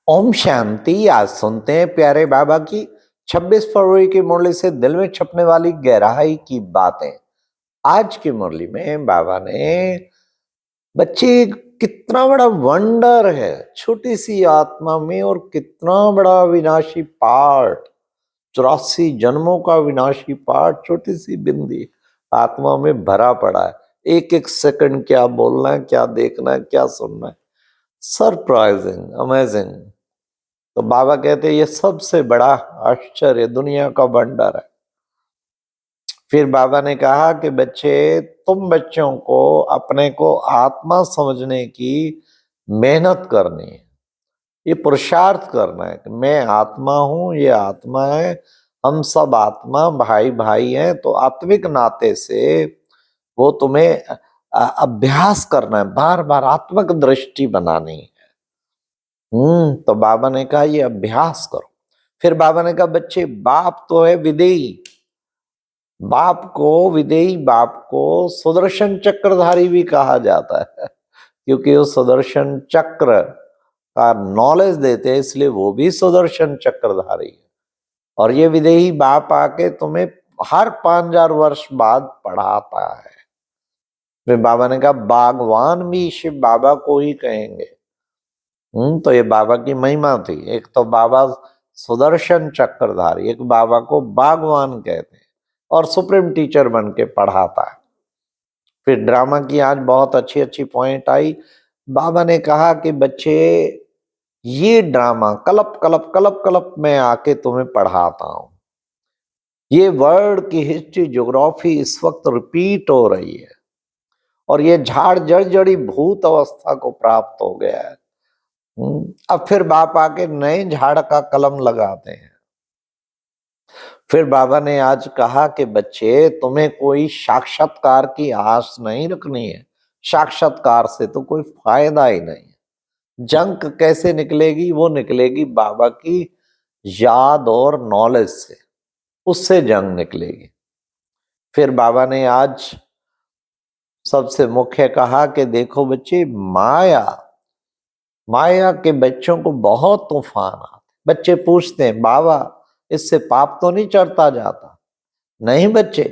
ओम शांति। आज सुनते हैं प्यारे बाबा की 26 फरवरी की मुरली से दिल में छपने वाली गहराई की बातें। आज की मुरली में बाबा ने बच्चे कितना बड़ा वंडर है छोटी सी आत्मा में, और कितना बड़ा विनाशी पार्ट, 84 जन्मों का विनाशी पार्ट छोटी सी बिंदी आत्मा में भरा पड़ा है। एक एक सेकंड क्या बोलना है, क्या देखना है, क्या सुनना है। Surprising, amazing. तो बाबा कहते हैं ये सबसे बड़ा आश्चर्य, दुनिया का भंडार है। फिर बाबा ने कहा कि बच्चे, तुम बच्चों को अपने को आत्मा समझने की मेहनत करनी है, ये पुरुषार्थ करना है कि मैं आत्मा हूं, ये आत्मा है, हम सब आत्मा भाई भाई हैं। तो आत्मिक नाते से वो तुम्हें अभ्यास करना है, बार बार आत्मिक दृष्टि बनानी है। तो बाबा ने कहा ये अभ्यास करो। फिर बाबा ने कहा बच्चे, बाप तो है विदेही, विदेही बाप को सुदर्शन चक्रधारी भी कहा जाता है क्योंकि वो सुदर्शन चक्र का नॉलेज देते हैं, इसलिए वो भी सुदर्शन चक्रधारी है। और ये विदेही बाप आके तुम्हें हर 5000 वर्ष बाद पढ़ाता है। फिर बाबा ने कहा बागवान भी शिव बाबा को ही कहेंगे। तो ये बाबा की महिमा थी। एक तो बाबा सुदर्शन चक्रधारी, एक बाबा को बागवान कहते हैं, और सुप्रीम टीचर बन के पढ़ाता है। फिर ड्रामा की आज बहुत अच्छी अच्छी पॉइंट आई। बाबा ने कहा कि बच्चे, ये ड्रामा कलप कलप कलप कलप मैं आके तुम्हें पढ़ाता हूं। ये वर्ल्ड की हिस्ट्री, ज्योग्राफी इस वक्त रिपीट हो रही है, और ये झाड़ जड़ जड़ी भूत अवस्था को प्राप्त हो गया है। अब फिर बाप आके नए झाड़ का कलम लगाते हैं। फिर बाबा ने आज कहा कि बच्चे, तुम्हें कोई साक्षात्कार की आस नहीं रखनी है। साक्षात्कार से तो कोई फायदा ही नहीं। जंक कैसे निकलेगी? वो निकलेगी बाबा की याद और नॉलेज से, उससे जंग निकलेगी। फिर बाबा ने आज सबसे मुख्य कहा कि देखो बच्चे, माया माया के बच्चों को बहुत तूफान आते। बच्चे पूछते हैं बाबा, इससे पाप तो नहीं चढ़ता जाता? नहीं बच्चे,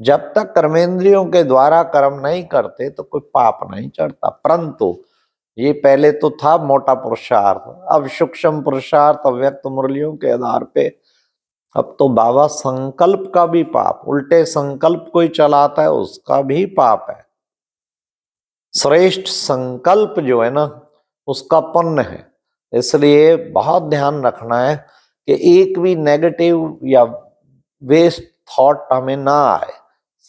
जब तक कर्मेंद्रियों के द्वारा कर्म नहीं करते तो कोई पाप नहीं चढ़ता। परंतु ये पहले तो था मोटा पुरुषार्थ, अब सूक्ष्म पुरुषार्थ अव्यक्त मुरलियों के आधार पे अब तो बाबा संकल्प का भी पाप, उल्टे संकल्प कोई चलाता है उसका भी पाप है। श्रेष्ठ संकल्प जो है ना, उसका पुण्य है। इसलिए बहुत ध्यान रखना है कि एक भी नेगेटिव या वेस्ट थॉट हमें ना आए।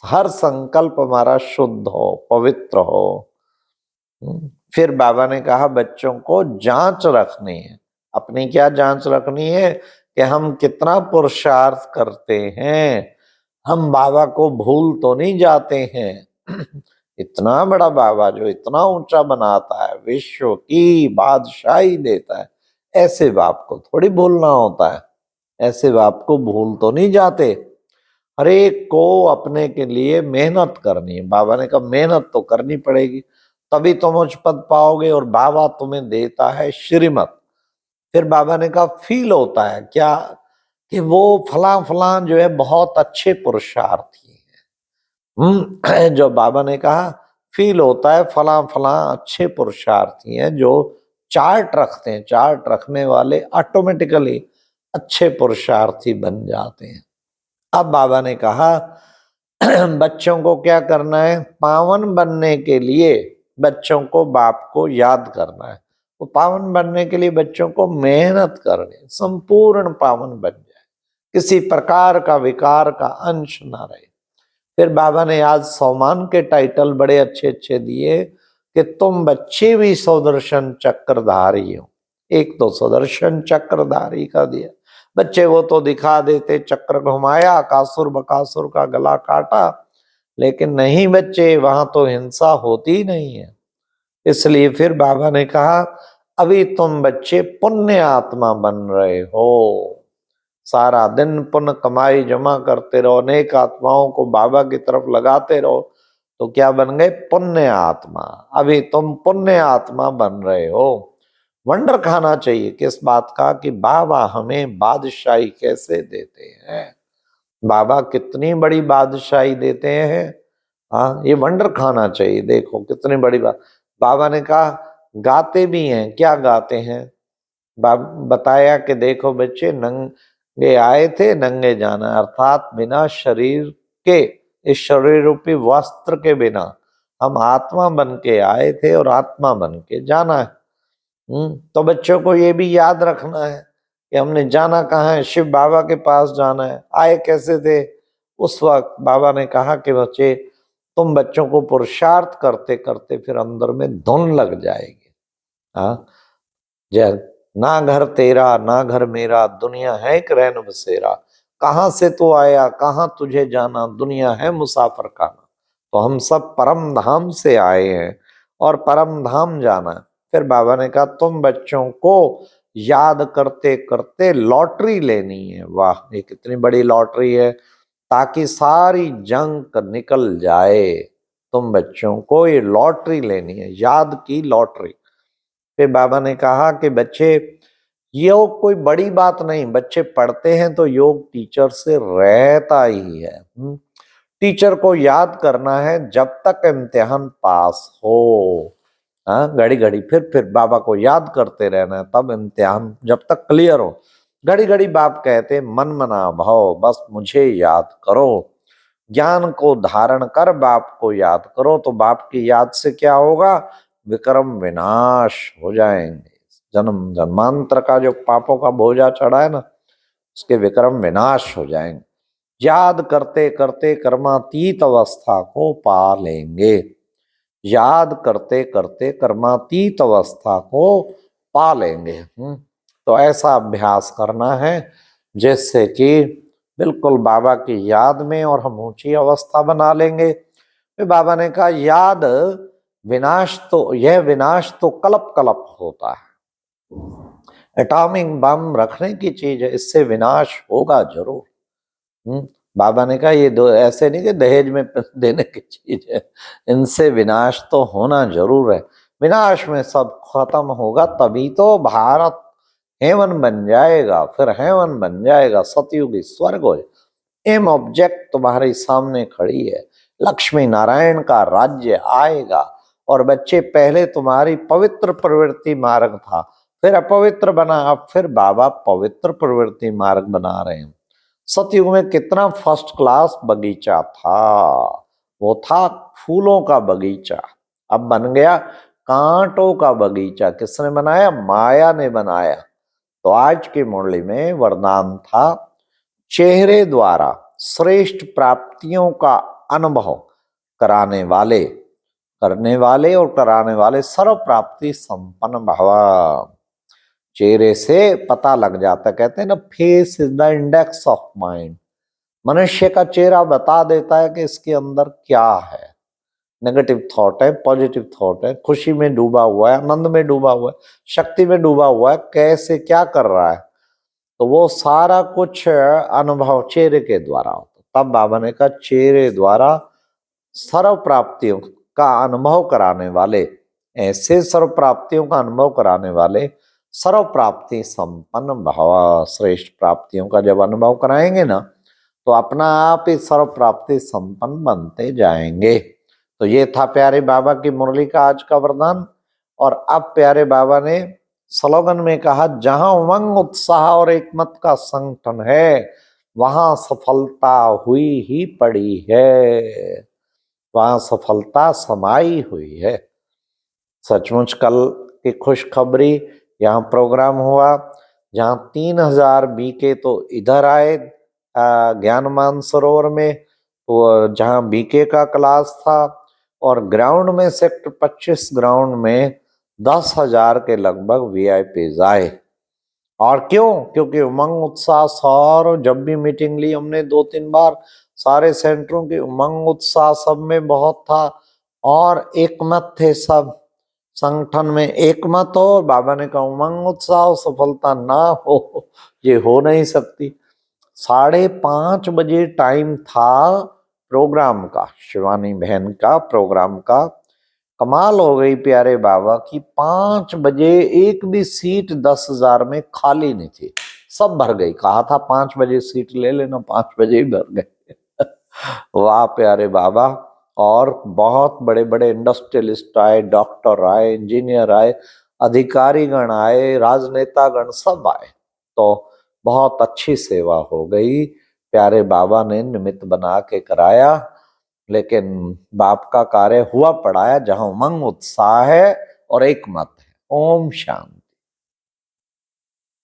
हर संकल्प हमारा शुद्ध हो, पवित्र हो। फिर बाबा ने कहा बच्चों को जांच रखनी है। अपनी क्या जांच रखनी है? कि हम कितना पुरुषार्थ करते हैं, हम बाबा को भूल तो नहीं जाते हैं। इतना बड़ा बाबा जो इतना ऊंचा बनाता है, विश्व की बादशाही देता है, ऐसे बाप को थोड़ी भूलना होता है। ऐसे बाप को भूल तो नहीं जाते। हर एक को अपने के लिए मेहनत करनी है। बाबा ने कहा मेहनत तो करनी पड़ेगी, तभी तुम उच्च पद पाओगे, और बाबा तुम्हें देता है श्रीमत। फिर बाबा ने कहा फील होता है क्या कि वो फलां फलां जो है बहुत अच्छे पुरुषार्थी हैं। जो बाबा ने कहा फील होता है फलां फलां अच्छे पुरुषार्थी हैं, जो चार्ट रखते हैं। चार्ट रखने वाले ऑटोमेटिकली अच्छे पुरुषार्थी बन जाते हैं। अब बाबा ने कहा बच्चों को क्या करना है? पावन बनने के लिए बच्चों को बाप को याद करना है। तो पावन बनने के लिए बच्चों को मेहनत करनी, संपूर्ण पावन बन जाए, किसी प्रकार का विकार का अंश ना रहे। फिर बाबा ने आज सोमान के टाइटल बड़े अच्छे अच्छे दिए कि तुम बच्चे भी सुदर्शन चक्रधारी हो। एक तो सुदर्शन चक्रधारी का दिया, बच्चे वो तो दिखा देते, चक्र घुमाया, कासुर बकासुर का गला काटा, लेकिन नहीं बच्चे, वहां तो हिंसा होती नहीं है। इसलिए फिर बाबा ने कहा अभी तुम बच्चे पुण्य आत्मा बन रहे हो। सारा दिन पुण्य कमाई जमा करते रहो, अनेक आत्माओं को बाबा की तरफ लगाते रहो, तो क्या बन गए? पुण्य आत्मा। अभी तुम पुण्य आत्मा बन रहे हो। वंडर खाना चाहिए किस बात का कि बाबा हमें बादशाही कैसे देते हैं, बाबा कितनी बड़ी बादशाही देते हैं। हाँ, ये वंडर खाना चाहिए। देखो कितनी बड़ी बात। बाबा ने कहा गाते भी हैं, क्या गाते हैं, बताया कि देखो बच्चे, नंगे आए थे नंगे जाना, अर्थात बिना शरीर के, इस शरीर रूपी वस्त्र के बिना हम आत्मा बन के आए थे और आत्मा बन के जाना है। तो बच्चों को ये भी याद रखना है कि हमने जाना कहाँ है, शिव बाबा के पास जाना है। आए कैसे थे? उस वक्त बाबा ने कहा कि बच्चे, तुम बच्चों को पुरुषार्थ करते करते फिर अंदर में धुन लग जाएगी। हाँ, जय, ना घर तेरा ना घर मेरा, दुनिया है एक रैन बसेरा, कहाँ से तू आया कहाँ तुझे जाना, दुनिया है मुसाफिर खाना। तो हम सब परम धाम से आए हैं और परम धाम जाना है। फिर बाबा ने कहा तुम बच्चों को याद करते करते लॉटरी लेनी है। वाह, ये कितनी बड़ी लॉटरी है, ताकि सारी जंक निकल जाए। तुम बच्चों को ये लॉटरी लेनी है, याद की लॉटरी। फिर बाबा ने कहा कि बच्चे, योग कोई बड़ी बात नहीं, बच्चे पढ़ते हैं तो योग टीचर से रहता ही है। टीचर को याद करना है जब तक इम्तिहान पास हो। हाँ, घड़ी घड़ी फिर बाबा को याद करते रहना है, तब इम्तिहान जब तक क्लियर हो। घड़ी घड़ी बाप कहते मन मना भाव, बस मुझे याद करो, ज्ञान को धारण कर बाप को याद करो। तो बाप की याद से क्या होगा? विक्रम विनाश हो जाएंगे। जन्म जन्मांतर का जो पापों का बोझा चढ़ा है ना, उसके विक्रम विनाश हो जाएंगे। याद करते करते कर्मातीत अवस्था को पा लेंगे। याद करते करते कर्मातीत अवस्था को पा लेंगे। तो ऐसा अभ्यास करना है जिससे कि बिल्कुल बाबा की याद में और हम ऊंची अवस्था बना लेंगे। फिर बाबा ने कहा याद विनाश तो, यह विनाश तो कलप कलप होता है, एटॉमिक बम रखने की चीज है, इससे विनाश होगा जरूर। बाबा ने कहा ये दो ऐसे नहीं कि दहेज में देने की चीज है, इनसे विनाश तो होना जरूर है। विनाश में सब खत्म होगा तभी तो भारत हेवन बन जाएगा, फिर हेवन बन जाएगा, सतयुगी स्वर्ग हो। एम ऑब्जेक्ट तुम्हारे सामने खड़ी है, लक्ष्मी नारायण का राज्य आएगा। और बच्चे, पहले तुम्हारी पवित्र प्रवृत्ति मार्ग था, फिर अपवित्र बना, अब फिर बाबा पवित्र प्रवृत्ति मार्ग बना रहे हैं। सतयुग में कितना फर्स्ट क्लास बगीचा था, वो था फूलों का बगीचा, अब बन गया कांटों का बगीचा। किसने बनाया? माया ने बनाया। तो आज की मुरली में वरदान था, चेहरे द्वारा श्रेष्ठ प्राप्तियों का अनुभव कराने वाले, करने वाले और कराने वाले सर्व प्राप्ति संपन्न भवा। चेहरे से पता लग जाता, कहते हैं ना, face is the index of mind. मनुष्य का चेहरा बता देता है कि इसके अंदर क्या है। नेगेटिव थॉट है, पॉजिटिव थॉट है, खुशी में डूबा हुआ है, आनंद में डूबा हुआ है, शक्ति में डूबा हुआ है, कैसे क्या कर रहा है। तो वो सारा कुछ अनुभव चेहरे के द्वारा होता। तब बाबा ने कहा चेहरे द्वारा सर्व प्राप्तियों का अनुभव कराने वाले, ऐसे सर्व प्राप्तियों का अनुभव कराने वाले सर्व प्राप्ति संपन्न भव। श्रेष्ठ प्राप्तियों का जब अनुभव कराएंगे ना, तो अपना आप ही सर्व प्राप्ति संपन्न बनते जाएंगे। तो ये था प्यारे बाबा की मुरली का आज का वरदान। और अब प्यारे बाबा ने स्लोगन में कहा, जहां उमंग उत्साह और एकमत का संगठन है, वहां सफलता हुई ही पड़ी है, वहां सफलता समाई हुई है। सचमुच कल की खुशखबरी, यहाँ प्रोग्राम हुआ जहाँ 3000 बीके तो इधर आए ज्ञान मानसरोवर में, तो जहाँ बीके का क्लास था, और ग्राउंड में सेक्टर 25 ग्राउंड में 10,000 के लगभग वीआईपीज आए। और क्यों? क्योंकि उमंग उत्साह, सारों जब भी मीटिंग ली हमने 2-3 बार, सारे सेंटरों के उमंग उत्साह सब में बहुत था और एकमत थे सब। संगठन में एकमत हो, बाबा ने कहा उमंग उत्साह सफलता ना हो, ये हो नहीं सकती। 5:30 बजे टाइम था प्रोग्राम का, शिवानी बहन का प्रोग्राम का। कमाल हो गई प्यारे बाबा की 5 बजे एक भी सीट 10,000 में खाली नहीं थी, सब भर गई। कहा था 5 बजे सीट ले लेना, 5 बजे ही भर गए। वाह प्यारे बाबा। और बहुत बड़े बड़े इंडस्ट्रियलिस्ट आए, डॉक्टर आए, इंजीनियर आए, अधिकारीगण आए, राजनेतागण सब आए। तो बहुत अच्छी सेवा हो गई, प्यारे बाबा ने निमित्त बना के कराया। लेकिन बाप का कार्य हुआ पड़ा है, जहां उमंग उत्साह है और एक मत है। ओम शांति।